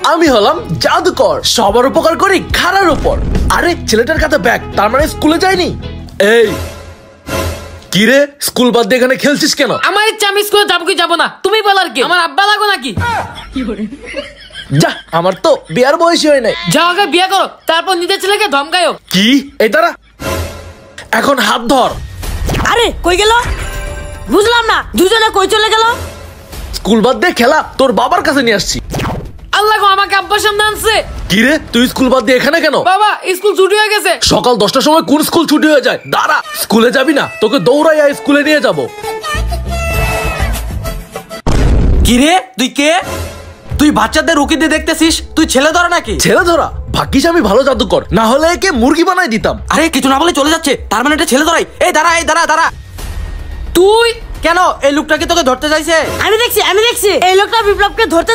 আমি হলাম জাদুকর, সবার উপকার করি খারার উপর। আরে ছেলেটার কাছে ব্যাগ, তার মানে স্কুলে যায়নি। এই কি রে, স্কুল বাদ দিয়ে এখানে খেলছিস কেন? আমার ইচ্ছা, আমি স্কুলে যাবো কি যাবো না তুমি বলার কি? আমার আব্বা লাগো নাকি? যা, আমার তো বিয়ার বয়স হয় নাই। যাও আগে বিয়ে করো, তারপর নিজের ছেলেকে ধমকায়ও। কি? এই দাঁড়া, এখন হাত ধর। আরে কই গেল বুঝলাম না, দুজনে কই চলে গেল? স্কুল বাদ দিয়ে খেলা তোর বাবার কাছে নিয়ে আসছি। আল্লাহ গো, আমাকে আব্বার সামনে আনছে। কি রে, তুই স্কুল বাদ দিয়ে এখানে কেন? বাবা, স্কুল ছুটি হয়ে গেছে। সকাল 10টার সময় কোন স্কুল ছুটি হয়ে যায়? দাঁড়া, স্কুলে যাবি না, তোকে দৌড়াইয়া স্কুলে নিয়ে যাব। কি রে, তুই কে? তুই বাচ্চাদের রুকি দিয়ে দেখতেছিস? তুই ছেলে ধরা নাকি? ছেলে ধরা? ভাগ্যিস আমি ভালো জাদুকর, না হলে একে মুরগি বানাই দিতাম। আরে কিছু না বলে চলে যাচ্ছে, তার মানে এটা ছেলে ধরাই। এই দাঁড়া, এই দাঁড়া দাঁড়া। তুই কেন, এই লোকটা কি তোকে ধরতে চাইছে? আমি দেখছি এই লোকটা বিপ্লবকে ধরতে